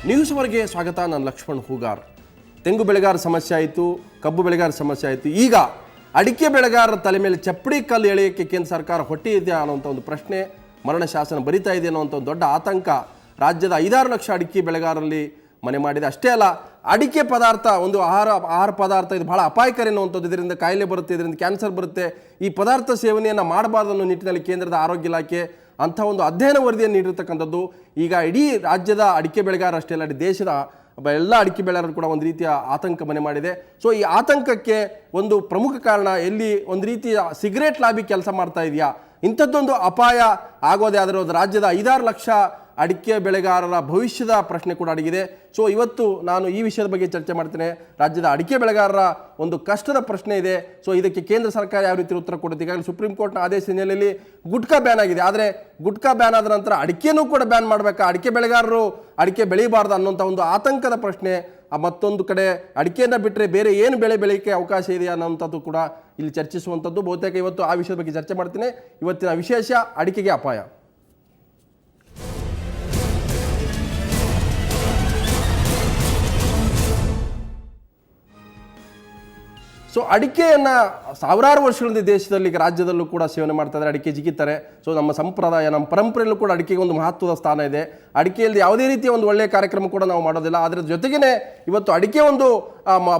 ನ್ಯೂಸ್ವರೆಗೆ ಸ್ವಾಗತ. ನಾನು ಲಕ್ಷ್ಮಣ್ ಹೂಗಾರ್. ತೆಂಗು ಬೆಳೆಗಾರ ಸಮಸ್ಯೆ ಆಯಿತು, ಕಬ್ಬು ಬೆಳೆಗಾರ ಸಮಸ್ಯೆ ಆಯಿತು, ಈಗ ಅಡಿಕೆ ಬೆಳೆಗಾರರ ತಲೆ ಮೇಲೆ ಚಪ್ಪಡಿ ಕಲ್ಲು ಎಳೆಯೋಕ್ಕೆ ಕೇಂದ್ರ ಸರ್ಕಾರ ಹೊಟ್ಟೆ ಇದೆಯಾ ಅನ್ನೋಂಥ ಒಂದು ಪ್ರಶ್ನೆ, ಮರಣ ಶಾಸನ ಬರಿತಾ ಇದೆ ಅನ್ನೋಂಥ ಒಂದು ದೊಡ್ಡ ಆತಂಕ ರಾಜ್ಯದ 5-6 ಲಕ್ಷ ಅಡಿಕೆ ಬೆಳೆಗಾರರಲ್ಲಿ ಮನೆ ಮಾಡಿದೆ. ಅಷ್ಟೇ ಅಲ್ಲ, ಅಡಿಕೆ ಪದಾರ್ಥ ಒಂದು ಆಹಾರ ಪದಾರ್ಥ, ಇದು ಬಹಳ ಅಪಾಯಕಾರಿ ಅನ್ನುವಂಥದ್ದು. ಇದರಿಂದ ಕಾಯಿಲೆ ಬರುತ್ತೆ, ಇದರಿಂದ ಕ್ಯಾನ್ಸರ್ ಬರುತ್ತೆ. ಈ ಪದಾರ್ಥ ಸೇವನೆಯನ್ನು ಮಾಡಬಾರ್ದು ಅನ್ನೋ ನಿಟ್ಟಿನಲ್ಲಿ ಕೇಂದ್ರದ ಆರೋಗ್ಯ ಇಲಾಖೆ ಅಂಥ ಒಂದು ಅಧ್ಯಯನ ವರದಿಯನ್ನು ನೀಡಿರ್ತಕ್ಕಂಥದ್ದು. ಈಗ ಇಡೀ ರಾಜ್ಯದ ಅಡಿಕೆ ಬೆಳೆಗಾರ ಅಷ್ಟೇ ಅಲ್ಲ, ಇಡೀ ದೇಶದ ಎಲ್ಲ ಅಡಿಕೆ ಬೆಳೆಗಾರರು ಕೂಡ ಒಂದು ರೀತಿಯ ಆತಂಕ ಮನೆ ಮಾಡಿದೆ. ಸೊ ಈ ಆತಂಕಕ್ಕೆ ಒಂದು ಪ್ರಮುಖ ಕಾರಣ, ಎಲ್ಲಿ ಒಂದು ರೀತಿಯ ಸಿಗರೇಟ್ ಲಾಬಿ ಕೆಲಸ ಮಾಡ್ತಾ ಇದೆಯಾ, ಇಂಥದ್ದೊಂದು ಅಪಾಯ ಆಗೋದೇ ಆದರೆ ರಾಜ್ಯದ 5-6 ಲಕ್ಷ ಅಡಿಕೆ ಬೆಳೆಗಾರರ ಭವಿಷ್ಯದ ಪ್ರಶ್ನೆ ಕೂಡ ಅಡಗಿದೆ. ಸೊ ಇವತ್ತು ನಾನು ಈ ವಿಷಯದ ಬಗ್ಗೆ ಚರ್ಚೆ ಮಾಡ್ತೇನೆ. ರಾಜ್ಯದ ಅಡಿಕೆ ಬೆಳೆಗಾರರ ಒಂದು ಕಷ್ಟದ ಪ್ರಶ್ನೆ ಇದೆ. ಸೊ ಇದಕ್ಕೆ ಕೇಂದ್ರ ಸರ್ಕಾರ ಯಾವ ರೀತಿ ಉತ್ತರ ಕೊಡುತ್ತೆ? ಈಗಾಗಲೇ ಸುಪ್ರೀಂ ಕೋರ್ಟ್ನ ಆದೇಶ ಹಿನ್ನೆಲೆಯಲ್ಲಿ ಗುಟ್ಕಾ ಬ್ಯಾನ್ ಆಗಿದೆ. ಆದರೆ ಗುಟ್ಕಾ ಬ್ಯಾನ್ ಆದ ನಂತರ ಅಡಿಕೆನೂ ಕೂಡ ಬ್ಯಾನ್ ಮಾಡಬೇಕಾ, ಅಡಿಕೆ ಬೆಳೆಗಾರರು ಅಡಿಕೆ ಬೆಳೀಬಾರ್ದು ಅನ್ನೋಂಥ ಒಂದು ಆತಂಕದ ಪ್ರಶ್ನೆ. ಮತ್ತೊಂದು ಕಡೆ ಅಡಿಕೆಯನ್ನು ಬಿಟ್ಟರೆ ಬೇರೆ ಏನು ಬೆಳೆ ಬೆಳೆಯೋಕ್ಕೆ ಅವಕಾಶ ಇದೆಯಾ ಅನ್ನೋಂಥದ್ದು ಕೂಡ ಇಲ್ಲಿ ಚರ್ಚಿಸುವಂಥದ್ದು. ಬಹುತೇಕ ಇವತ್ತು ಆ ವಿಷಯದ ಬಗ್ಗೆ ಚರ್ಚೆ ಮಾಡ್ತೀನಿ. ಇವತ್ತಿನ ವಿಶೇಷ ಅಡಿಕೆಗೆ ಅಪಾಯ. ಸೊ ಅಡಿಕೆಯನ್ನು ಸಾವಿರಾರು ವರ್ಷಗಳಿಂದ ದೇಶದಲ್ಲಿ ರಾಜ್ಯದಲ್ಲೂ ಕೂಡ ಸೇವನೆ ಮಾಡ್ತಾ ಇದ್ದಾರೆ, ಅಡಿಕೆ ಜಿಗಿತಾರೆ. ಸೊ ನಮ್ಮ ಸಂಪ್ರದಾಯ, ನಮ್ಮ ಪರಂಪರೆಯಲ್ಲೂ ಕೂಡ ಅಡಿಕೆಗೆ ಒಂದು ಮಹತ್ವದ ಸ್ಥಾನ ಇದೆ. ಅಡಿಕೆಯಲ್ಲಿ ಯಾವುದೇ ರೀತಿಯ ಒಂದು ಒಳ್ಳೆಯ ಕಾರ್ಯಕ್ರಮ ಕೂಡ ನಾವು ಮಾಡೋದಿಲ್ಲ. ಅದರ ಜೊತೆಗೇ ಇವತ್ತು ಅಡಿಕೆ ಒಂದು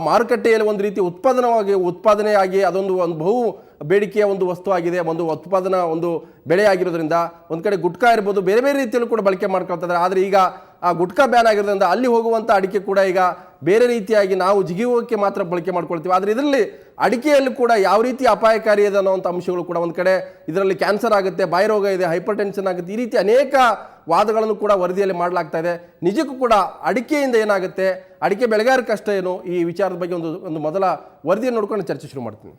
ಮಾರುಕಟ್ಟೆಯಲ್ಲಿ ಒಂದು ರೀತಿ ಉತ್ಪಾದನೆಯಾಗಿ ಅದೊಂದು ಬಹು ಬೇಡಿಕೆಯ ಒಂದು ವಸ್ತು ಆಗಿದೆ, ಒಂದು ಉತ್ಪಾದನಾ ಒಂದು ಬೆಳೆ ಆಗಿರೋದ್ರಿಂದ ಒಂದು ಕಡೆ ಗುಟ್ಕಾ ಇರ್ಬೋದು, ಬೇರೆ ಬೇರೆ ರೀತಿಯಲ್ಲೂ ಕೂಡ ಬಳಕೆ ಮಾಡ್ಕೊಳ್ತಾ ಇದ್ದಾರೆ. ಆದರೆ ಈಗ ಆ ಗುಟ್ಕಾ ಬ್ಯಾನ್ ಆಗಿರೋದ್ರಿಂದ ಅಲ್ಲಿ ಹೋಗುವಂಥ ಅಡಿಕೆ ಕೂಡ ಈಗ ಬೇರೆ ರೀತಿಯಾಗಿ ನಾವು ಜಿಗಿಯೋಕ್ಕೆ ಮಾತ್ರ ಬಳಕೆ ಮಾಡ್ಕೊಳ್ತೀವಿ. ಆದರೆ ಇದರಲ್ಲಿ ಅಡಿಕೆಯಲ್ಲಿ ಕೂಡ ಯಾವ ರೀತಿ ಅಪಾಯಕಾರಿ ಇದೆ ಅನ್ನೋವಂಥ ಅಂಶಗಳು ಕೂಡ ಒಂದು ಕಡೆ, ಇದರಲ್ಲಿ ಕ್ಯಾನ್ಸರ್ ಆಗುತ್ತೆ, ಬಾಯಿ ರೋಗ ಇದೆ, ಹೈಪರ್ ಟೆನ್ಷನ್ ಆಗುತ್ತೆ, ಈ ರೀತಿ ಅನೇಕ ವಾದಗಳನ್ನು ಕೂಡ ವರದಿಯಲ್ಲಿ ಮಾಡಲಾಗ್ತಾ ಇದೆ. ನಿಜಕ್ಕೂ ಕೂಡ ಅಡಿಕೆಯಿಂದ ಏನಾಗುತ್ತೆ, ಅಡಿಕೆ ಬೆಳೆಗಾರ ಕಷ್ಟ ಏನು, ಈ ವಿಚಾರದ ಬಗ್ಗೆ ಒಂದು ಮೊದಲ ವರದಿಯನ್ನು ನೋಡ್ಕೊಂಡು ಚರ್ಚೆ ಶುರು ಮಾಡ್ತೀನಿ.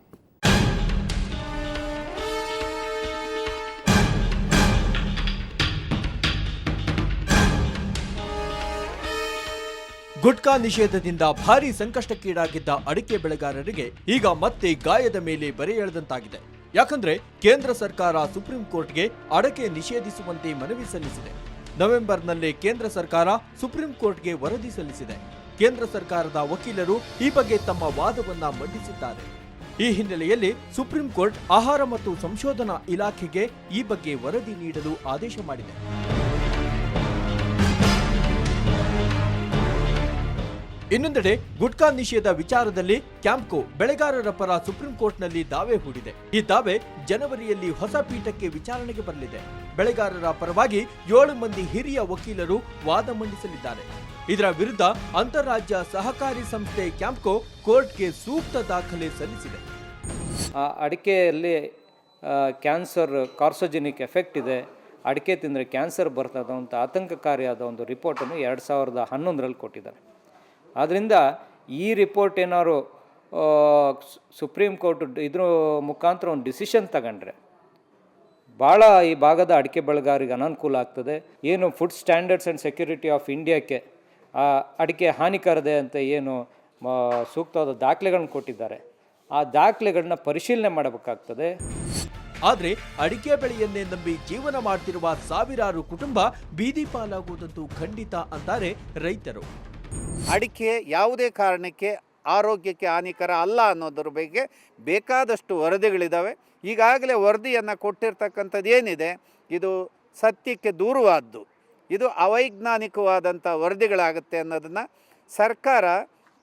ಗುಟ್ಕಾ ನಿಷೇಧದಿಂದ ಭಾರೀ ಸಂಕಷ್ಟಕ್ಕೀಡಾಗಿದ್ದ ಅಡಿಕೆ ಬೆಳೆಗಾರರಿಗೆ ಈಗ ಮತ್ತೆ ಗಾಯದ ಮೇಲೆ ಬರೆ ಎಳೆದಂತಾಗಿದೆ. ಯಾಕಂದ್ರೆ ಕೇಂದ್ರ ಸರ್ಕಾರ ಸುಪ್ರೀಂ ಕೋರ್ಟ್ಗೆ ಅಡಕೆ ನಿಷೇಧಿಸುವಂತೆ ಮನವಿ ಸಲ್ಲಿಸಿದೆ. ನವೆಂಬರ್ನಲ್ಲೇ ಕೇಂದ್ರ ಸರ್ಕಾರ ಸುಪ್ರೀಂ ಕೋರ್ಟ್ಗೆ ವರದಿ ಸಲ್ಲಿಸಿದೆ. ಕೇಂದ್ರ ಸರ್ಕಾರದ ವಕೀಲರು ಈ ಬಗ್ಗೆ ತಮ್ಮ ವಾದವನ್ನ ಮಂಡಿಸಿದ್ದಾರೆ. ಈ ಹಿನ್ನೆಲೆಯಲ್ಲಿ ಸುಪ್ರೀಂ ಕೋರ್ಟ್ ಆಹಾರ ಮತ್ತು ಸಂಶೋಧನಾ ಇಲಾಖೆಗೆ ಈ ಬಗ್ಗೆ ವರದಿ ನೀಡಲು ಆದೇಶ ಮಾಡಿದೆ. ಇನ್ನೊಂದೆಡೆ ಗುಟ್ಕಾ ನಿಷೇಧ ವಿಚಾರದಲ್ಲಿ ಕ್ಯಾಂಪ್ಕೋ ಬೆಳೆಗಾರರ ಪರ ಸುಪ್ರೀಂ ಕೋರ್ಟ್ನಲ್ಲಿ ದಾವೆ ಹೂಡಿದೆ. ಈ ದಾವೆ ಜನವರಿಯಲ್ಲಿ ಹೊಸ ಪೀಠಕ್ಕೆ ವಿಚಾರಣೆಗೆ ಬರಲಿದೆ. ಬೆಳೆಗಾರರ ಪರವಾಗಿ 7 ಮಂದಿ ಹಿರಿಯ ವಕೀಲರು ವಾದ ಮಂಡಿಸಲಿದ್ದಾರೆ. ಇದರ ವಿರುದ್ಧ ಅಂತಾರಾಜ್ಯ ಸಹಕಾರಿ ಸಂಸ್ಥೆ ಕ್ಯಾಂಪ್ಕೋ ಕೋರ್ಟ್ಗೆ ಸೂಕ್ತ ದಾಖಲೆ ಸಲ್ಲಿಸಿದೆ. ಅಡಿಕೆಯಲ್ಲಿ ಕ್ಯಾನ್ಸರ್ ಕಾರ್ಸೋಜೆನಿಕ್ ಎಫೆಕ್ಟ್ ಇದೆ, ಅಡಿಕೆ ತಿಂದರೆ ಕ್ಯಾನ್ಸರ್ ಬರ್ತದೆ ಅಂತ ಆತಂಕಕಾರಿಯಾದ ಒಂದು ರಿಪೋರ್ಟನ್ನು 2011ರಲ್ಲಿ ಕೊಟ್ಟಿದ್ದಾರೆ. ಆದ್ದರಿಂದ ಈ ರಿಪೋರ್ಟ್ ಏನಾದ್ರು ಸುಪ್ರೀಂ ಕೋರ್ಟ್ ಇದ್ರ ಮುಖಾಂತರ ಒಂದು ಡಿಸಿಷನ್ ತಗೊಂಡ್ರೆ ಭಾಳ ಈ ಭಾಗದ ಅಡಿಕೆ ಬೆಳೆಗಾರರಿಗೆ ಅನಾನುಕೂಲ ಆಗ್ತದೆ. ಏನು food standards and security of ಇಂಡಿಯಾಕ್ಕೆ ಅಡಿಕೆ ಹಾನಿಕರದೆ ಅಂತ ಏನು ಸೂಕ್ತವಾದ ದಾಖಲೆಗಳನ್ನ ಕೊಟ್ಟಿದ್ದಾರೆ, ಆ ದಾಖಲೆಗಳನ್ನ ಪರಿಶೀಲನೆ ಮಾಡಬೇಕಾಗ್ತದೆ. ಆದರೆ ಅಡಿಕೆ ಬೆಳೆಯನ್ನೇ ನಂಬಿ ಜೀವನ ಮಾಡ್ತಿರುವ ಸಾವಿರಾರು ಕುಟುಂಬ ಬೀದಿ ಪಾಲಾಗುವುದಂತೂ ಖಂಡಿತ ಅಂತಾರೆ ರೈತರು. ಅಡಿಕೆ ಯಾವುದೇ ಕಾರಣಕ್ಕೆ ಆರೋಗ್ಯಕ್ಕೆ ಹಾನಿಕರ ಅಲ್ಲ ಅನ್ನೋದ್ರ ಬಗ್ಗೆ ಬೇಕಾದಷ್ಟು ವರದಿಗಳಿದ್ದಾವೆ. ಈಗಾಗಲೇ ವರದಿಯನ್ನು ಕೊಟ್ಟಿರ್ತಕ್ಕಂಥದ್ದು ಏನಿದೆ, ಇದು ಸತ್ಯಕ್ಕೆ ದೂರವಾದ್ದು, ಇದು ಅವೈಜ್ಞಾನಿಕವಾದಂಥ ವರದಿಗಳಾಗುತ್ತೆ ಅನ್ನೋದನ್ನು ಸರ್ಕಾರ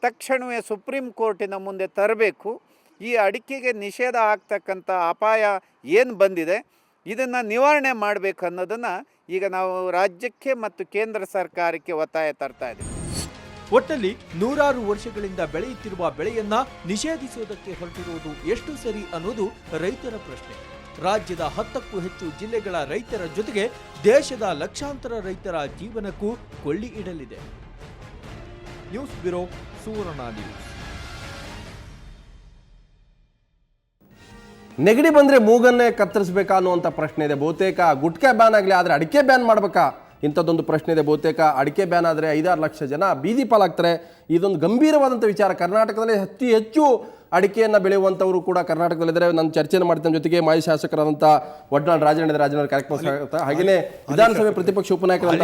ತಕ್ಷಣವೇ ಸುಪ್ರೀಂ ಕೋರ್ಟಿನ ಮುಂದೆ ತರಬೇಕು. ಈ ಅಡಿಕೆಗೆ ನಿಷೇಧ ಆಗ್ತಕ್ಕಂಥ ಅಪಾಯ ಏನು ಬಂದಿದೆ, ಇದನ್ನು ನಿವಾರಣೆ ಮಾಡಬೇಕು ಅನ್ನೋದನ್ನು ಈಗ ನಾವು ರಾಜ್ಯಕ್ಕೆ ಮತ್ತು ಕೇಂದ್ರ ಸರ್ಕಾರಕ್ಕೆ ಒತ್ತಾಯ ತರ್ತಾ ಇದ್ದೀವಿ. ಒಟ್ಟಲ್ಲಿ ನೂರಾರು ವರ್ಷಗಳಿಂದ ಬೆಳೆಯುತ್ತಿರುವ ಬೆಳೆಯನ್ನ ನಿಷೇಧಿಸುವುದಕ್ಕೆ ಹೊರಟಿರುವುದು ಎಷ್ಟು ಸರಿ ಅನ್ನೋದು ರೈತರ ಪ್ರಶ್ನೆ. ರಾಜ್ಯದ 10ಕ್ಕೂ ಹೆಚ್ಚು ಜಿಲ್ಲೆಗಳ ರೈತರ ಜೊತೆಗೆ ದೇಶದ ಲಕ್ಷಾಂತರ ರೈತರ ಜೀವನಕ್ಕೂ ಕೊಳ್ಳಿ ಇಡಲಿದೆ. ನ್ಯೂಸ್ ಬ್ಯೂರೋ, ಸುವರ್ಣ ನ್ಯೂಸ್. ನೆಗಡಿ ಬಂದರೆ ಮೂಗನ್ನೇ ಕತ್ತರಿಸಬೇಕಾ ಅನ್ನುವಂಥ ಪ್ರಶ್ನೆ ಇದೆ. ಬಹುತೇಕ ಗುಟ್ಕಾ ಬ್ಯಾನ್ ಆಗಲಿ, ಆದರೆ ಅಡಿಕೆ ಬ್ಯಾನ್ ಮಾಡಬೇಕಾ ಇಂಥದ್ದೊಂದು ಪ್ರಶ್ನೆ ಇದೆ. ಬಹುತೇಕ ಅಡಿಕೆ ಬ್ಯಾನ್ ಆದರೆ 5-6 ಲಕ್ಷ ಜನ ಬೀದಿ ಪಾಲಾಗ್ತಾರೆ. ಇದೊಂದು ಗಂಭೀರವಾದಂಥ ವಿಚಾರ. ಕರ್ನಾಟಕದಲ್ಲಿ ಅತಿ ಹೆಚ್ಚು ಅಡಿಕೆಯನ್ನು ಬೆಳೆಯುವಂಥವರು ಕೂಡ ಕರ್ನಾಟಕದಲ್ಲಿದ್ದಾರೆ. ನಾನು ಚರ್ಚೆಯನ್ನು ಮಾಡ್ತೇನೆ. ಜೊತೆಗೆ ಮಾಜಿ ಶಾಸಕರಾದಂಥ ವಡ್ನಾಳ್ ರಾಜಣ್ಣ ಕಾರ್ಯಕ್ರಮ ಸ್ವಾಗತ. ಹಾಗೆಯೇ ವಿಧಾನಸಭೆ ಪ್ರತಿಪಕ್ಷ ಉಪನಾಯಕರಾದಂಥ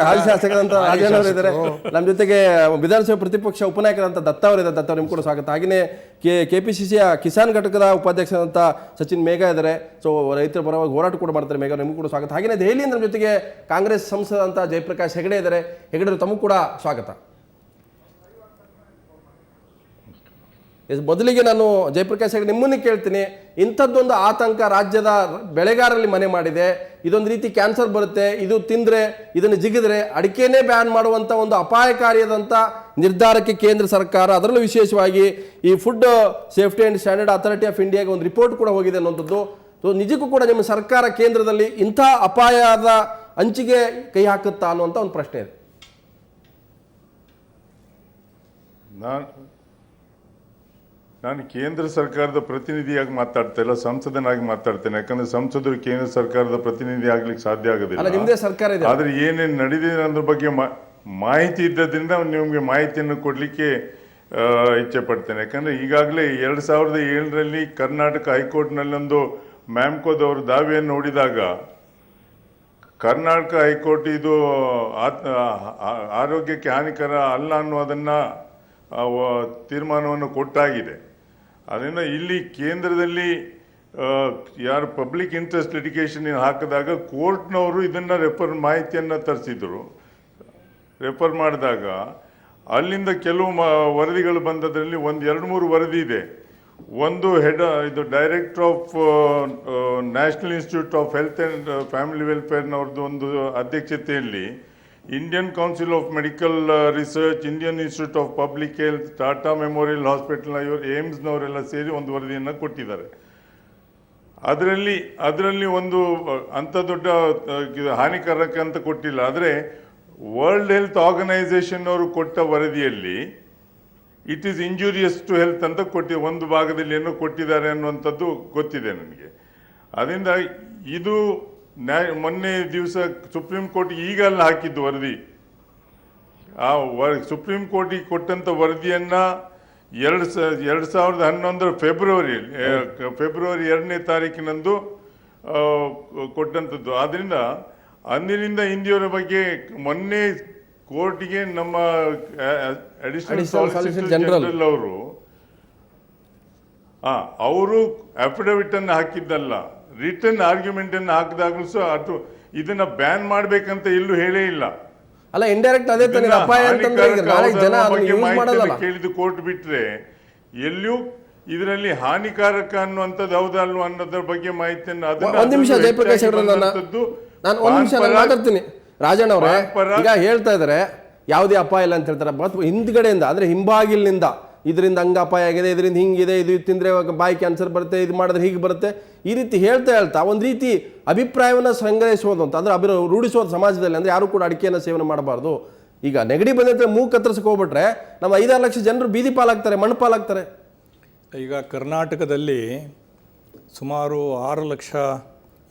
ಹಾಲಿ ಶಾಸಕರಂತ ರಾಜಣ್ಣ ಅವರು ಇದ್ದಾರೆ. ನಮ್ಮ ಜೊತೆಗೆ ವಿಧಾನಸಭೆ ಪ್ರತಿಪಕ್ಷ ಉಪನಾಯಕರಂತ ದತ್ತ ಅವರಿದ್ದಾರೆ. ದತ್ತ ಅವರು ನಿಮ್ಗೆ ಕೂಡ ಸ್ವಾಗತ. ಹಾಗೆಯೇ KPCCಯ ಕಿಸಾನ್ ಘಟಕದ ಉಪಾಧ್ಯಕ್ಷರಾದಂಥ ಸಚಿನ್ ಮೇಘ ಇದ್ದಾರೆ. ಸೊ ರೈತರ ಪರವಾಗಿ ಹೋರಾಟ ಕೂಡ ಮಾಡ್ತಾರೆ. ಮೇಘ, ನಿಮಗೂ ಕೂಡ ಸ್ವಾಗತ. ಹಾಗೆಯೇ ದೆಹಲಿಯಿಂದ ನಮ್ಮ ಜೊತೆಗೆ ಕಾಂಗ್ರೆಸ್ ಸಂಸದಂತ ಜಯಪ್ರಕಾಶ್ ಹೆಗಡೆ ಇದ್ದಾರೆ. ಹೆಗಡೆ ತಮಗೂ ಕೂಡ ಸ್ವಾಗತ. ಮೊದಲಿಗೆ ನಾನು ಜಯಪ್ರಕಾಶ್ ಹೆಗಡೆ ನಿಮ್ಮನ್ನೇ ಕೇಳ್ತೀನಿ. ಇಂಥದ್ದೊಂದು ಆತಂಕ ರಾಜ್ಯದ ಬೆಳೆಗಾರರಲ್ಲಿ ಮನೆ ಮಾಡಿದೆ. ಇದೊಂದು ರೀತಿ ಕ್ಯಾನ್ಸರ್ ಬರುತ್ತೆ, ಇದು ತಿಂದರೆ, ಇದನ್ನು ಜಿಗಿದ್ರೆ ಅಡಿಕೆನೇ ಬ್ಯಾನ್ ಮಾಡುವಂಥ ಒಂದು ಅಪಾಯಕಾರಿಯಾದಂಥ ನಿರ್ಧಾರಕ್ಕೆ ಕೇಂದ್ರ ಸರ್ಕಾರ, ಅದರಲ್ಲೂ ವಿಶೇಷವಾಗಿ ಈ food safety and standard authority of ಇಂಡಿಯಾಗೆ ಒಂದು ರಿಪೋರ್ಟ್ ಕೂಡ ಹೋಗಿದೆ ಅನ್ನೋಂಥದ್ದು. ಸೊ ನಿಜಕ್ಕೂ ಕೂಡ ನಿಮ್ಮ ಸರ್ಕಾರ ಕೇಂದ್ರದಲ್ಲಿ ಇಂಥ ಅಪಾಯದ ಅಂಚಿಗೆ ಕೈ ಹಾಕುತ್ತಾ ಅನ್ನುವಂಥ ಒಂದು ಪ್ರಶ್ನೆ ಇದೆ. ನಾನು ಕೇಂದ್ರ ಸರ್ಕಾರದ ಪ್ರತಿನಿಧಿಯಾಗಿ ಮಾತಾಡ್ತಾ ಇಲ್ಲ, ಸಂಸದನಾಗಿ ಮಾತಾಡ್ತೇನೆ. ಯಾಕಂದ್ರೆ ಸಂಸದರು ಕೇಂದ್ರ ಸರ್ಕಾರದ ಪ್ರತಿನಿಧಿ ಆಗ್ಲಿಕ್ಕೆ ಸಾಧ್ಯ ಆಗೋದಿಲ್ಲ. ನಿಮ್ಮದೇ ಸರ್ಕಾರ ಇದೆ, ಆದ್ರೆ ಏನೇನು ನಡೆದಿದೆ ಅನ್ನೋದ್ರ ಬಗ್ಗೆ ಮಾಹಿತಿ ಇದ್ದದ್ರಿಂದ ನಿಮಗೆ ಮಾಹಿತಿಯನ್ನು ಕೊಡ್ಲಿಕ್ಕೆ ಇಚ್ಛೆ ಪಡ್ತೇನೆ. ಯಾಕಂದ್ರೆ ಈಗಾಗಲೇ 2007ರಲ್ಲಿ ಕರ್ನಾಟಕ ಹೈಕೋರ್ಟ್ನಲ್ಲೊಂದು ಮ್ಯಾಮ್ಕೋದವರು ದಾವೆಯನ್ನು ನೋಡಿದಾಗ ಕರ್ನಾಟಕ ಹೈಕೋರ್ಟ್ ಇದು ಆರೋಗ್ಯಕ್ಕೆ ಹಾನಿಕರ ಅಲ್ಲ ಅನ್ನೋದನ್ನ ತೀರ್ಮಾನವನ್ನು ಕೊಟ್ಟಾಗಿದೆ. ಅದರಿಂದ ಇಲ್ಲಿ ಕೇಂದ್ರದಲ್ಲಿ ಯಾರು ಪಬ್ಲಿಕ್ ಇಂಟ್ರೆಸ್ಟ್ ಲಿಟಿಗೇಷನ್ ಹಾಕಿದಾಗ ಕೋರ್ಟ್ನವರು ಇದನ್ನು ಮಾಹಿತಿಯನ್ನು ತರಿಸಿದ್ರು. ರೆಫರ್ ಮಾಡಿದಾಗ ಅಲ್ಲಿಂದ ಕೆಲವು ವರದಿಗಳು ಬಂದದ್ರಲ್ಲಿ ಒಂದು 2-3 ವರದಿ ಇದೆ. ಒಂದು ಇದು director of national institute of health and family ವೆಲ್ಫೇರ್ನವ್ರದ್ದು ಒಂದು ಅಧ್ಯಕ್ಷತೆಯಲ್ಲಿ Indian council of medical research, Indian institute of public health, Tata memorial hospital, ಇವರು ಏಮ್ಸ್ನವರೆಲ್ಲ ಸೇರಿ ಒಂದು ವರದಿಯನ್ನು ಕೊಟ್ಟಿದ್ದಾರೆ. ಅದರಲ್ಲಿ ಒಂದು ಅಂಥ ದೊಡ್ಡ ಹಾನಿಕಾರಕ ಅಂತ ಕೊಟ್ಟಿಲ್ಲ. ಆದರೆ ವರ್ಲ್ಡ್ ಹೆಲ್ತ್ ಆರ್ಗನೈಸೇಷನ್ ಅವರು ಕೊಟ್ಟ ವರದಿಯಲ್ಲಿ it is injurious to health ಅಂತ ಒಂದು ಭಾಗದಲ್ಲಿ ಏನೋ ಕೊಟ್ಟಿದ್ದಾರೆ ಅನ್ನುವಂಥದ್ದು ಗೊತ್ತಿದೆ ನನಗೆ. ಅದರಿಂದ ಇದು ಮೊನ್ನೆ ದಿವಸ ಸುಪ್ರೀಂ ಕೋರ್ಟ್ ಈಗ ಅಲ್ಲಿ ಹಾಕಿದ್ದು ವರದಿ. ಆ ಸುಪ್ರೀಂ ಕೋರ್ಟಿಗೆ ಕೊಟ್ಟಂಥ ವರದಿಯನ್ನು 2011 ಫೆಬ್ರವರಿ 2ನೇ ತಾರೀಕಿನಂದು ಕೊಟ್ಟಂಥದ್ದು. ಆದ್ದರಿಂದ ಅಂದಿನಿಂದ ಇಂದಿಯವರ ಬಗ್ಗೆ ಮೊನ್ನೆ ಕೋರ್ಟಿಗೆ ನಮ್ಮ ಅಡಿಷನಲ್ ಸಾಲಿಸಿಟರ್ ಜನರಲ್ ಅವರು ಅಫಿಡವಿಟ್ ಅನ್ನು ಹಾಕಿದ್ದಲ್ಲ, ರಿಟರ್ನ್ ಆರ್ಗ್ಯುಮೆಂಟ್ ಅನ್ನು ಹಾಕಿದಾಗಲೂ ಸಹ ಇದನ್ನ ಬ್ಯಾನ್ ಮಾಡ್ಬೇಕಂತ ಎಲ್ಲೂ ಹೇಳೇ ಇಲ್ಲ. ಅಲ್ಲ, ಇಂಡೈರೆಕ್ಟ್ ಅದೇ ತಾನೇ ಅಪಾಯ ಅಂತಂದ್ರೆ ಕೇಳಿದ್ದು ಕೋರ್ಟ್ ಬಿಟ್ರೆ ಎಲ್ಲೂ ಇದರಲ್ಲಿ ಹಾನಿಕಾರಕ ಅನ್ನುವಂಥದ್ದು ಹೌದಲ್ವ ಅನ್ನೋದ್ರ ಬಗ್ಗೆ ಮಾಹಿತಿಯನ್ನು ಒಂದ್ ನಿಮಿಷ ಜಯಪ್ರಕಾಶ್ ನಾನು ಒಂದ್ ನಿಮಿಷ ಮಾತಾಡ್ತೀನಿ. ರಾಜಣ್ಣ ಅವರೇ ಈಗ ಹೇಳ್ತಾ ಇದಾರೆ ಯಾವುದೇ ಅಪಾಯ ಇಲ್ಲ ಅಂತ ಹೇಳ್ತಾರೆ. ಬಟ್ ಹಿಂದ್ಗಡೆಯಿಂದ ಅಂದ್ರೆ ಹಿಂಬಾಗಿಲಿನಿಂದ ಇದರಿಂದ ಹಂಗ ಅಪಾಯ ಆಗಿದೆ, ಇದರಿಂದ ಹಿಂಗಿದೆ, ಇದು ತಿಂದ್ರೆ ಬಾಯಿ ಕ್ಯಾನ್ಸರ್ ಬರುತ್ತೆ, ಇದು ಮಾಡಿದ್ರೆ ಹೀಗೆ ಬರುತ್ತೆ, ಈ ರೀತಿ ಹೇಳ್ತಾ ಒಂದು ರೀತಿ ಅಭಿಪ್ರಾಯವನ್ನು ಸಂಗ್ರಹಿಸೋದು ಅಂತ ಅಂದ್ರೆ ರೂಢಿಸೋದು ಸಮಾಜದಲ್ಲಿ. ಅಂದ್ರೆ ಯಾರು ಕೂಡ ಅಡಿಕೆಯನ್ನು ಸೇವನೆ ಮಾಡಬಾರ್ದು. ಈಗ ನೆಗಡಿ ಬಂದಿದ್ರೆ ಮೂಗು ಕತ್ತರಿಸಕ್ಕೆ ಹೋಗ್ಬಿಟ್ರೆ ನಮ್ಮ 5-6 ಲಕ್ಷ ಜನರು ಬೀದಿ ಪಾಲಾಗ್ತಾರೆ, ಮಣ್ಣು ಪಾಲಾಗ್ತಾರೆ. ಈಗ ಕರ್ನಾಟಕದಲ್ಲಿ ಸುಮಾರು 6 ಲಕ್ಷ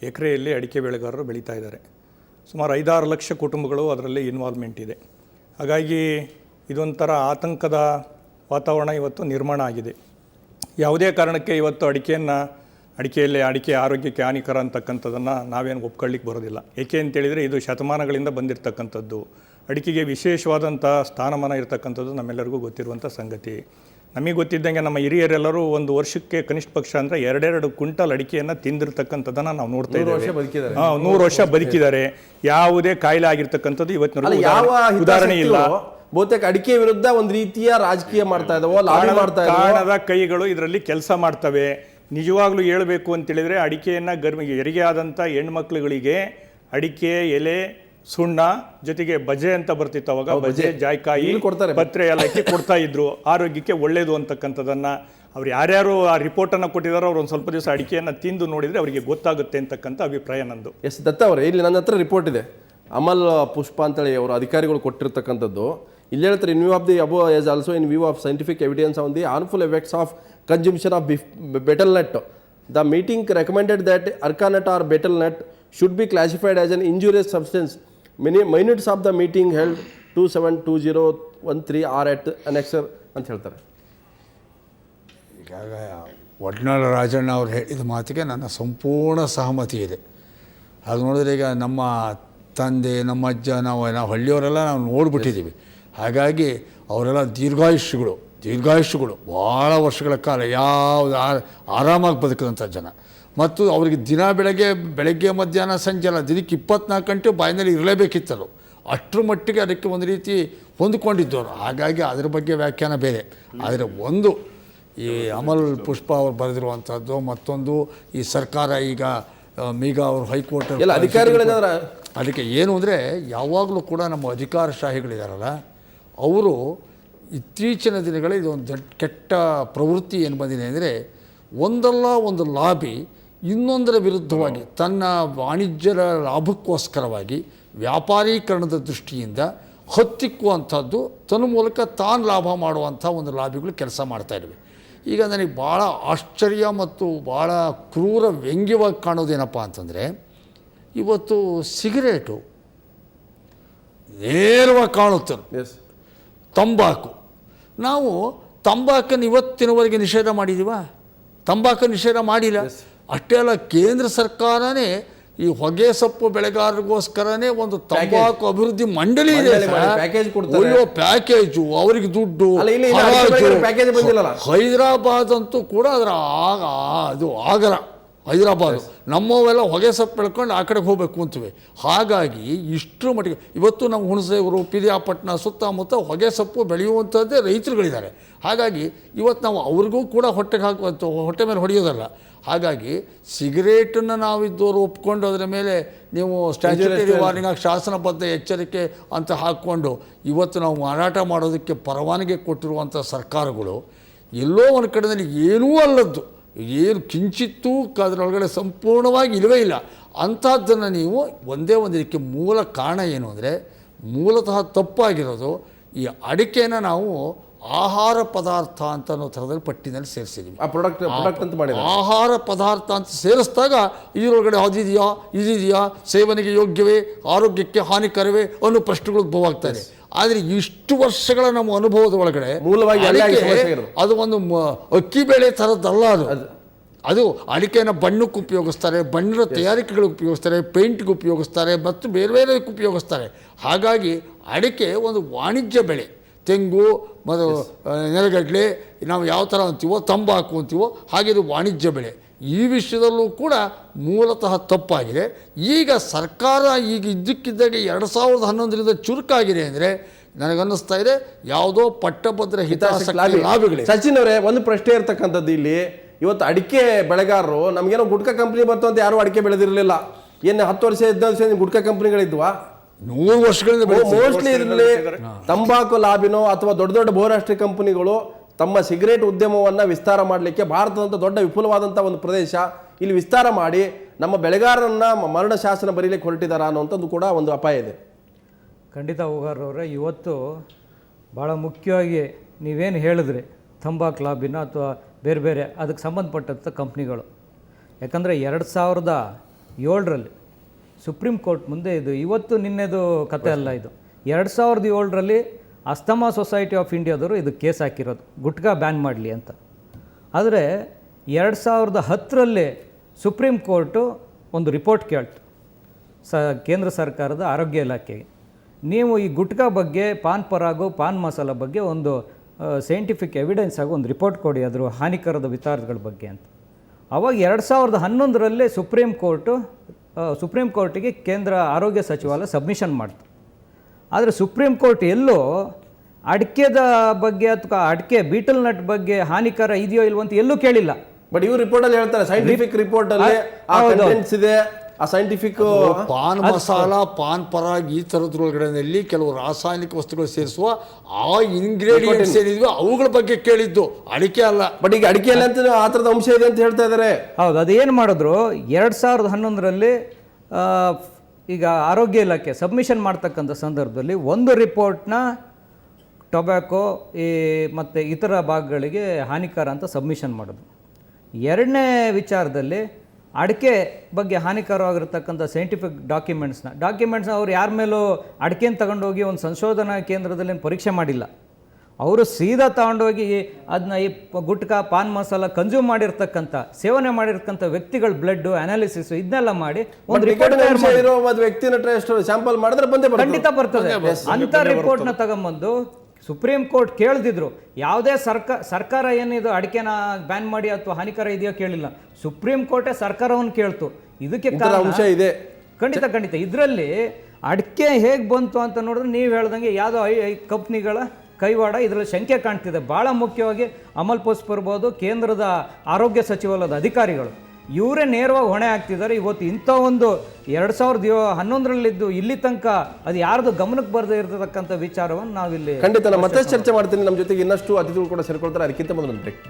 ಎಕರೆಯಲ್ಲಿ ಅಡಿಕೆ ಬೆಳೆಗಾರರು ಬೆಳೀತಾ ಇದ್ದಾರೆ. ಸುಮಾರು 5-6 ಲಕ್ಷ ಕುಟುಂಬಗಳು ಅದರಲ್ಲಿ ಇನ್ವಾಲ್ವ್ಮೆಂಟ್ ಇದೆ. ಹಾಗಾಗಿ ಇದೊಂಥರ ಆತಂಕದ ವಾತಾವರಣ ಇವತ್ತು ನಿರ್ಮಾಣ ಆಗಿದೆ. ಯಾವುದೇ ಕಾರಣಕ್ಕೆ ಇವತ್ತು ಅಡಿಕೆ ಆರೋಗ್ಯಕ್ಕೆ ಹಾನಿಕರ ಅಂತಕ್ಕಂಥದ್ದನ್ನು ನಾವೇನು ಒಪ್ಕೊಳ್ಳಿಕ್ಕೆ ಬರೋದಿಲ್ಲ. ಏಕೆ ಅಂತೇಳಿದರೆ ಇದು ಶತಮಾನಗಳಿಂದ ಬಂದಿರತಕ್ಕಂಥದ್ದು. ಅಡಿಕೆಗೆ ವಿಶೇಷವಾದಂಥ ಸ್ಥಾನಮಾನ ಇರತಕ್ಕಂಥದ್ದು ನಮ್ಮೆಲ್ಲರಿಗೂ ಗೊತ್ತಿರುವಂಥ ಸಂಗತಿ. ನಮಗೆ ಗೊತ್ತಿದ್ದಂಗೆ ನಮ್ಮ ಹಿರಿಯರೆಲ್ಲರೂ ಒಂದು ವರ್ಷಕ್ಕೆ ಕನಿಷ್ಠ ಪಕ್ಷ ಅಂದರೆ 2 ಕ್ವಿಂಟಲ್ ಅಡಿಕೆಯನ್ನು ತಿಂದಿರ್ತಕ್ಕಂಥದ್ದನ್ನು ನಾವು ನೋಡ್ತಾ ಇದ್ದೇವೆ. 100 ವರ್ಷ ಬದುಕಿದ್ದಾರೆ. ಯಾವುದೇ ಕಾಯಿಲೆ ಆಗಿರ್ತಕ್ಕಂಥದ್ದು ಇವತ್ತಿನ ಉದಾಹರಣೆ ಇಲ್ಲ. ಬಹುತೇಕ ಅಡಿಕೆ ವಿರುದ್ಧ ಒಂದು ರೀತಿಯ ರಾಜಕೀಯ ಮಾಡ್ತಾ ಇದಾವೋ, ಲಾಬಿ ಮಾಡ್ತಾ ಇದಾವೋ. ಕಾರಣದ ಕೈಗಳು ಇದರಲ್ಲಿ ಕೆಲಸ ಮಾಡ್ತವೆ. ನಿಜವಾಗ್ಲೂ ಹೇಳಬೇಕು ಅಂತೇಳಿದರೆ ಅಡಿಕೆಯನ್ನು ಹೆರಿಗೆ ಆದಂಥ ಹೆಣ್ಮಕ್ಳುಗಳಿಗೆ ಅಡಿಕೆ ಎಲೆ, ಸುಣ್ಣ ಜೊತೆಗೆ ಬಜೆ ಅಂತ ಬರ್ತಿತ್ತು ಅವಾಗ. ಬಜೆ, ಜಾಯ್ಕಾಯಿ, ಪತ್ರೆ ಎಲ್ಲ ಕೊಡ್ತಾ ಇದ್ರು. ಆರೋಗ್ಯಕ್ಕೆ ಒಳ್ಳೇದು ಅಂತಕ್ಕಂಥದ್ದನ್ನು ಅವ್ರು ಯಾರ್ಯಾರು ಆ ರಿಪೋರ್ಟನ್ನು ಕೊಟ್ಟಿದ್ದಾರೋ ಅವ್ರು ಒಂದು ಸ್ವಲ್ಪ ದಿವಸ ಅಡಿಕೆಯನ್ನು ತಿಂದು ನೋಡಿದರೆ ಅವರಿಗೆ ಗೊತ್ತಾಗುತ್ತೆ ಅಂತಕ್ಕಂಥ ಅಭಿಪ್ರಾಯ ನಂದು. ಎಸ್ ದತ್ತ ಅವರೇ, ಇಲ್ಲಿ ನನ್ನ ಹತ್ರ ರಿಪೋರ್ಟ್ ಇದೆ. ಅಮಲ್ ಪುಷ್ಪ ಅಂತೇಳಿ ಅವರು ಅಧಿಕಾರಿಗಳು ಕೊಟ್ಟಿರ್ತಕ್ಕಂಥದ್ದು. ಇಲ್ಲಿ ಹೇಳ್ತಾರೆ, in view of the above as also in view of scientific evidence on the harmful effects of consumption of betel nut, the meeting recommended that areca nut or betel nut should be classified as an injurious substance. Many minutes of the meeting held 272013 annexer ಅಂತ ಹೇಳ್ತಾರೆ. ಈಗ ಒಡ್ನಾಳ ರಾಜಣ್ಣ ಅವ್ರು ಹೇಳಿದ ಮಾತಿಗೆ ನನ್ನ ಸಂಪೂರ್ಣ ಸಹಮತಿ ಇದೆ. ಹಾಗೆ ನೋಡಿದ್ರೆ ಈಗ ನಮ್ಮ ತಂದೆ, ನಮ್ಮ ಅಜ್ಜ, ನಾವು ಹಳ್ಳಿಯವರೆಲ್ಲ ನಾವು ನೋಡ್ಬಿಟ್ಟಿದ್ದೀವಿ. ಹಾಗಾಗಿ ಅವರೆಲ್ಲ ದೀರ್ಘಾಯುಷ್ಯಗಳು ಭಾಳ ವರ್ಷಗಳ ಕಾಲ ಯಾವುದು ಆರಾಮಾಗಿ ಬದುಕಿದಂಥ ಜನ. ಮತ್ತು ಅವರಿಗೆ ಬೆಳಗ್ಗೆ ಮಧ್ಯಾಹ್ನ ಸಂಜೆ ಅಲ್ಲ, ದಿನಕ್ಕೆ 24 ಗಂಟೆ ಬಾಯಿನಲ್ಲಿ ಇರಲೇಬೇಕಿತ್ತರು. ಅಷ್ಟರ ಮಟ್ಟಿಗೆ ಅದಕ್ಕೆ ಒಂದು ರೀತಿ ಹೊಂದ್ಕೊಂಡಿದ್ದವರು. ಹಾಗಾಗಿ ಅದ್ರ ಬಗ್ಗೆ ವ್ಯಾಖ್ಯಾನ ಬೇರೆ. ಆದರೆ ಒಂದು ಈ ಅಮಲ್ ಪುಷ್ಪ ಅವರು ಬರೆದಿರುವಂಥದ್ದು, ಮತ್ತೊಂದು ಈ ಸರ್ಕಾರ ಈಗ ಮೀಗ ಅವರು ಹೈಕೋರ್ಟ್ ಅಧಿಕಾರಿಗಳೇನಾದ್ರ ಅದಕ್ಕೆ ಏನು ಅಂದರೆ, ಯಾವಾಗಲೂ ಕೂಡ ನಮ್ಮ ಅಧಿಕಾರಶಾಹಿಗಳಿದಾರಲ್ಲ, ಅವರು ಇತ್ತೀಚಿನ ದಿನಗಳಲ್ಲಿ ಇದೊಂದು ದೊಡ್ಡ ಕೆಟ್ಟ ಪ್ರವೃತ್ತಿ ಏನು ಬಂದಿದೆ ಅಂದರೆ, ಒಂದಲ್ಲ ಒಂದು ಲಾಬಿ ಇನ್ನೊಂದರ ವಿರುದ್ಧವಾಗಿ ತನ್ನ ವಾಣಿಜ್ಯದ ಲಾಭಕ್ಕೋಸ್ಕರವಾಗಿ ವ್ಯಾಪಾರೀಕರಣದ ದೃಷ್ಟಿಯಿಂದ ಹತ್ತಿಕ್ಕುವಂಥದ್ದು, ತನ್ನ ಮೂಲಕ ತಾನು ಲಾಭ ಮಾಡುವಂಥ ಒಂದು ಲಾಬಿಗಳು ಕೆಲಸ ಮಾಡ್ತಾಯಿದ್ವಿ. ಈಗ ನನಗೆ ಭಾಳ ಆಶ್ಚರ್ಯ ಮತ್ತು ಭಾಳ ಕ್ರೂರ ವ್ಯಂಗ್ಯವಾಗಿ ಕಾಣೋದೇನಪ್ಪ ಅಂತಂದರೆ, ಇವತ್ತು ಸಿಗರೇಟು ನೇರವಾಗಿ ಕಾಣುತ್ತೆ. ತಂಬಾಕು, ನಾವು ತಂಬಾಕನ್ನು ಇವತ್ತಿನವರೆಗೆ ನಿಷೇಧ ಮಾಡಿದ್ದೀವ? ತಂಬಾಕು ನಿಷೇಧ ಮಾಡಿಲ್ಲ. ಅಷ್ಟೇ ಅಲ್ಲ, ಕೇಂದ್ರ ಸರ್ಕಾರನೇ ಈ ಹೊಗೆ ಸೊಪ್ಪು ಬೆಳೆಗಾರರಿಗೋಸ್ಕರನೇ ಒಂದು ತಂಬಾಕು ಅಭಿವೃದ್ಧಿ ಮಂಡಳಿ ಇದೆ. ಅಯ್ಯೋ ಪ್ಯಾಕೇಜು, ಅವರಿಗೆ ದುಡ್ಡು, ಹೈದರಾಬಾದ್ ಅಂತೂ ಕೂಡ ಅದರ ಅದು ಆಗರ ಹೈದರಾಬಾದು. ನಮ್ಮವೆಲ್ಲ ಹೊಗೆ ಸೊಪ್ಪು ಬೆಳ್ಕೊಂಡು ಆ ಕಡೆಗೆ ಹೋಗಬೇಕು ಅಂತೀವಿ. ಹಾಗಾಗಿ ಇಷ್ಟರ ಮಟ್ಟಿಗೆ ಇವತ್ತು ನಮ್ಮ ಹುಣಸೂರು, ಪಿರಿಯಾಪಟ್ಟಣ ಸುತ್ತಮುತ್ತ ಹೊಗೆ ಸೊಪ್ಪು ಬೆಳೆಯುವಂಥದ್ದೇ ರೈತರುಗಳಿದ್ದಾರೆ. ಹಾಗಾಗಿ ಇವತ್ತು ನಾವು ಅವ್ರಿಗೂ ಕೂಡ ಹೊಟ್ಟೆಗೆ ಹಾಕುವಂಥ ಹೊಟ್ಟೆ ಮೇಲೆ ಹೊಡೆಯೋದಲ್ಲ. ಹಾಗಾಗಿ ಸಿಗರೇಟನ್ನು ನಾವಿದ್ದವರು ಒಪ್ಕೊಂಡು ಅದರ ಮೇಲೆ ನೀವು ಸ್ಟ್ಯಾಚ್ಯುಟರಿ ವಾರ್ನಿಂಗ್ ಆಗಿ ಶಾಸನಬದ್ಧ ಎಚ್ಚರಿಕೆ ಅಂತ ಹಾಕ್ಕೊಂಡು ಇವತ್ತು ನಾವು ಮಾರಾಟ ಮಾಡೋದಕ್ಕೆ ಪರವಾನಗಿ ಕೊಟ್ಟಿರುವಂಥ ಸರ್ಕಾರಗಳು ಎಲ್ಲೋ ಒಂದು ಕಡೆಯಲ್ಲಿ ಏನೂ ಅಲ್ಲದ್ದು, ಏನು ಕಿಂಚಿತ್ತೂ ಅದರೊಳಗಡೆ ಸಂಪೂರ್ಣವಾಗಿ ಇಲ್ಲವೇ ಇಲ್ಲ ಅಂಥದ್ದನ್ನು ನೀವು ಒಂದೇ ಇದಕ್ಕೆ ಮೂಲ ಕಾರಣ ಏನು ಅಂದರೆ, ಮೂಲತಃ ತಪ್ಪಾಗಿರೋದು ಈ ಅಡಿಕೆನ ನಾವು ಆಹಾರ ಪದಾರ್ಥ ಅಂತ ಅನ್ನೋ ಥರದಲ್ಲಿ ಪಟ್ಟಿನಲ್ಲಿ ಸೇರಿಸಿದ್ವಿ. ಪ್ರಾಡಕ್ಟ್ ಅಂತ ಮಾಡಿ ಆಹಾರ ಪದಾರ್ಥ ಅಂತ ಸೇರಿಸಿದಾಗ ಇದರೊಳಗಡೆ ಇದಿದೆಯಾ, ಸೇವನೆಗೆ ಯೋಗ್ಯವೇ, ಆರೋಗ್ಯಕ್ಕೆ ಹಾನಿಕರವೇ ಅನ್ನೋ ಪ್ರಶ್ನೆಗಳು ಉದ್ಭವ ಆಗ್ತಾರೆ. ಆದರೆ ಇಷ್ಟು ವರ್ಷಗಳ ನಮ್ಮ ಅನುಭವದ ಒಳಗಡೆ ಮೂಲವಾಗಿ ಅದು ಒಂದು ಅಕ್ಕಿ ಬೇಳೆ ಥರದ್ದಲ್ಲ. ಅದು ಅಡಿಕೆಯನ್ನು ಬಣ್ಣಕ್ಕೆ ಉಪಯೋಗಿಸ್ತಾರೆ, ಬಣ್ಣದ ತಯಾರಿಕೆಗಳಿಗೆ ಉಪಯೋಗಿಸ್ತಾರೆ, ಪೇಂಟ್ಗೆ ಉಪಯೋಗಿಸ್ತಾರೆ ಮತ್ತು ಬೇರೆ ಬೇರೆದಕ್ಕೆ ಉಪಯೋಗಿಸ್ತಾರೆ. ಹಾಗಾಗಿ ಅಡಿಕೆ ಒಂದು ವಾಣಿಜ್ಯ ಬೆಳೆ. ತೆಂಗು ಮತ್ತು ನೆಲಗಡಲೆ ನಾವು ಯಾವ ಥರ ಅಂತೀವೋ, ತಂಬಾಕು ಅಂತೀವೋ, ಹಾಗೆ ಇದು ವಾಣಿಜ್ಯ ಬೆಳೆ. ಈ ವಿಷಯದಲ್ಲೂ ಕೂಡ ಮೂಲತಃ ತಪ್ಪಾಗಿದೆ. ಈಗ ಸರ್ಕಾರ ಈಗ ಇದ್ದಕ್ಕಿದ್ದಾಗ 2011ರಿಂದ ಚುರುಕಾಗಿದೆ ಅಂದರೆ ನನಗನ್ನಿಸ್ತಾ ಇದೆ ಯಾವುದೋ ಪಟ್ಟಭದ್ರ ಹಿತಾಸಕ್ತಿ ಲಾಭಿಗಳೇ. ಸಚಿನ್ ಅವರೇ, ಒಂದು ಪ್ರಶ್ನೆ ಇರ್ತಕ್ಕಂಥದ್ದು ಇಲ್ಲಿ, ಇವತ್ತು ಅಡಿಕೆ ಬೆಳೆಗಾರರು ನಮಗೇನೋ ಗುಟ್ಕಾ ಕಂಪ್ನಿ ಬಂತು ಅಂತ ಯಾರು ಅಡಿಕೆ ಬೆಳೆದಿರಲಿಲ್ಲ. ಏನು 10 ವರ್ಷ 15 ವರ್ಷ ಗುಟ್ಕಾ ಕಂಪ್ನಿಗಳಿದ್ವಾ? 100 ವರ್ಷಗಳಿಂದ ಮೋಸ್ಟ್ಲಿ ಇದರಲ್ಲಿ ತಂಬಾಕು ಲಾಬಿನೋ ಅಥವಾ ದೊಡ್ಡ ದೊಡ್ಡ ಬಹುರಾಷ್ಟ್ರೀಯ ಕಂಪನಿಗಳು ತಮ್ಮ ಸಿಗರೇಟ್ ಉದ್ಯಮವನ್ನು ವಿಸ್ತಾರ ಮಾಡಲಿಕ್ಕೆ ಭಾರತದಂಥ ದೊಡ್ಡ ವಿಪುಲವಾದಂಥ ಒಂದು ಪ್ರದೇಶ ಇಲ್ಲಿ ವಿಸ್ತಾರ ಮಾಡಿ ನಮ್ಮ ಬೆಳೆಗಾರರನ್ನ ಮರಣ ಶಾಸನ ಬರೀಲಿಕ್ಕೆ ಹೊರಟಿದ್ದಾರೆ ಅನ್ನೋಂಥದ್ದು ಕೂಡ ಒಂದು ಅಪಾಯ ಇದೆ. ಖಂಡಿತ ಹೋಗಾರವ್ರೆ, ಇವತ್ತು ಭಾಳ ಮುಖ್ಯವಾಗಿ ನೀವೇನು ಹೇಳಿದ್ರಿ, ತಂಬಾಕು ಲಾಬಿನ ಅಥವಾ ಬೇರೆ ಬೇರೆ ಅದಕ್ಕೆ ಸಂಬಂಧಪಟ್ಟಂಥ ಕಂಪ್ನಿಗಳು. ಯಾಕಂದರೆ 2007ರಲ್ಲಿ ಸುಪ್ರೀಂ ಕೋರ್ಟ್ ಮುಂದೆ ಇದು ಇವತ್ತು ನಿನ್ನೆದು ಕತೆ ಅಲ್ಲ, ಇದು 2007ರಲ್ಲಿ ಅಸ್ತಮಾ ಸೊಸೈಟಿ ಆಫ್ ಇಂಡಿಯಾದವರು ಇದು ಕೇಸ್ ಹಾಕಿರೋದು ಗುಟ್ಕಾ ಬ್ಯಾನ್ ಮಾಡಲಿ ಅಂತ. ಆದರೆ 2010ರಲ್ಲಿ ಸುಪ್ರೀಂ ಕೋರ್ಟು ಒಂದು ರಿಪೋರ್ಟ್ ಕೇಳ್ತು ಕೇಂದ್ರ ಸರ್ಕಾರದ ಆರೋಗ್ಯ ಇಲಾಖೆಗೆ, ನೀವು ಈ ಗುಟ್ಕಾ ಬಗ್ಗೆ, ಪಾನ್ ಪರಾಗು, ಪಾನ್ ಮಸಾಲ ಬಗ್ಗೆ ಒಂದು ಸೈಂಟಿಫಿಕ್ ಎವಿಡೆನ್ಸ್ ಆಗಿ ಒಂದು ರಿಪೋರ್ಟ್ ಕೊಡಿ ಅದ್ರ ಹಾನಿಕರದ ವಿಚಾರಗಳ ಬಗ್ಗೆ ಅಂತ. ಆವಾಗ 2011ರಲ್ಲೇ ಸುಪ್ರೀಂ ಕೋರ್ಟಿಗೆ ಕೇಂದ್ರ ಆರೋಗ್ಯ ಸಚಿವಾಲಯ ಸಬ್ಮಿಷನ್ ಮಾಡ್ತು. ಆದರೆ ಸುಪ್ರೀಂ ಕೋರ್ಟ್ ಎಲ್ಲೋ ಅಡಿಕೆದ ಬಗ್ಗೆ ಅಥವಾ ಅಡಿಕೆ ಬೀಟಲ್ ನಟ್ ಬಗ್ಗೆ ಹಾನಿಕರ ಇದೆಯೋ ಇಲ್ವೋ ಅಂತ ಎಲ್ಲೂ ಕೇಳಿಲ್ಲ. ಬಟ್ ಇವ್ರು ರಿಪೋರ್ಟಲ್ಲಿ ಹೇಳ್ತಾರೆ, ಸೈಂಟಿಫಿಕ್ ರಿಪೋರ್ಟಲ್ಲಿ ಆ ಕಂಟೆಂಟ್ಸ್ ಇದೆ, ಆ ಸೈಂಟಿಫಿಕ್ ಪಾನ್ ಮಸಾಲ, ಪಾನ್ ಪರಾಗ್ ಈ ಥರದ್ರೊಳಗಡೆಯಲ್ಲಿ ಕೆಲವು ರಾಸಾಯನಿಕ ವಸ್ತುಗಳು ಸೇರಿಸುವ ಆ ಇಂಗ್ರೀಡಿಯೆಂಟ್ಸ್ ಏನಿದ್ವಿ ಅವುಗಳ ಬಗ್ಗೆ ಕೇಳಿದ್ದು, ಅಡಿಕೆ ಅಲ್ಲ. ಬಟ್ ಈಗ ಅಡಿಕೆಯಲ್ಲಿ ಅಂತ ಆ ಥರದ ಅಂಶ ಇದೆ ಅಂತ ಹೇಳ್ತಾ ಇದ್ದಾರೆ. ಹೌದು, ಅದೇನು ಮಾಡಿದ್ರು 2011ರಲ್ಲಿ ಈಗ ಆರೋಗ್ಯ ಇಲಾಖೆ ಸಬ್ಮಿಷನ್ ಮಾಡ್ತಕ್ಕಂಥ ಸಂದರ್ಭದಲ್ಲಿ ಒಂದು ರಿಪೋರ್ಟ್ನ ಟೊಬ್ಯಾಕೋ ಮತ್ತು ಇತರ ಭಾಗಗಳಿಗೆ ಹಾನಿಕರ ಅಂತ ಸಬ್ಮಿಷನ್ ಮಾಡೋದು. ಎರಡನೇ ವಿಚಾರದಲ್ಲಿ ಅಡಿಕೆ ಬಗ್ಗೆ ಹಾನಿಕರವಾಗಿರ್ತಕ್ಕಂಥ ಸೈಂಟಿಫಿಕ್ ಡಾಕ್ಯುಮೆಂಟ್ಸ್ನ ಅವ್ರು ಯಾರ ಮೇಲೂ ಅಡಿಕೆನ ತಗೊಂಡೋಗಿ ಒಂದು ಸಂಶೋಧನಾ ಕೇಂದ್ರದಲ್ಲಿ ಪರೀಕ್ಷೆ ಮಾಡಿಲ್ಲ. ಅವರು ಸೀದಾ ತಗೊಂಡೋಗಿ ಅದನ್ನ ಈ ಗುಟ್ಕಾ ಪಾನ್ ಮಸಾಲ ಕನ್ಸ್ಯೂಮ್ ಮಾಡಿರ್ತಕ್ಕಂಥ ಸೇವನೆ ಮಾಡಿರ್ತಕ್ಕಂಥ ವ್ಯಕ್ತಿಗಳ ಬ್ಲಡ್ ಅನಾಲಿಸಿಸ್ ಇದನ್ನೆಲ್ಲ ಮಾಡಿ ಒಂದು ರಿಪೋರ್ಟ್ ಇರೋ ಒಂದು ವ್ಯಕ್ತಿನ ಟೆಸ್ಟ್ ಸ್ಯಾಂಪಲ್ ಮಾಡಿದ್ರೆ ಬಂದೇ ಬರುತ್ತೆ. ಖಂಡಿತ ಬರ್ತದೆ. ಅಂತ ರಿಪೋರ್ಟ್ನ ತಗೊಂಬಂದು ಸುಪ್ರೀಂ ಕೋರ್ಟ್ ಕೇಳ್ದಿದ್ರು. ಯಾವುದೇ ಸರ್ಕಾರ ಏನಿದು ಅಡಿಕೆನ ಬ್ಯಾನ್ ಮಾಡಿ ಅಥವಾ ಹಾನಿಕರ ಇದೆಯೋ ಕೇಳಿಲ್ಲ. ಸುಪ್ರೀಂ ಕೋರ್ಟೇ ಸರ್ಕಾರವನ್ನು ಕೇಳ್ತು. ಇದಕ್ಕೆ ಅಂಶ ಇದೆ. ಖಂಡಿತ ಇದರಲ್ಲಿ ಅಡಿಕೆ ಹೇಗೆ ಬಂತು ಅಂತ ನೋಡಿದ್ರೆ ನೀವು ಹೇಳ್ದಂಗೆ ಯಾವುದೋ ಕಂಪ್ನಿಗಳ ಕೈವಾಡ ಇದರಲ್ಲಿ ಶಂಕೆ ಕಾಣ್ತಿದೆ. ಭಾಳ ಮುಖ್ಯವಾಗಿ ಅಮಲ್ ಪೋಸ್ಟ್ ಬರ್ಬೋದು, ಕೇಂದ್ರದ ಆರೋಗ್ಯ ಸಚಿವಾಲಯದ ಅಧಿಕಾರಿಗಳು ಇವರೇ ನೇರವಾಗಿ ಹೊಣೆ ಆಗ್ತಿದ್ದಾರೆ. ಇವತ್ತು ಇಂಥ ಒಂದು 2011ರಲ್ಲಿದ್ದು ಇಲ್ಲಿ ತನಕ ಅದು ಯಾರ್ದು ಗಮನಕ್ಕೆ ಬರದೇ ಇರತಕ್ಕಂಥ ವಿಚಾರವನ್ನು ನಾವಿಲ್ಲಿ ಖಂಡಿತ ಮತ್ತೆ ಚರ್ಚೆ ಮಾಡ್ತೀನಿ. ನಮ್ಮ ಜೊತೆಗೆ ಇನ್ನಷ್ಟು ಅತಿಥಿಗಳು ಕೂಡ ಸೇರ್ಕೊಳ್ತಾರೆ. ಅದಕ್ಕಿಂತ ಮೊದಲು ಬ್ರೇಕ್.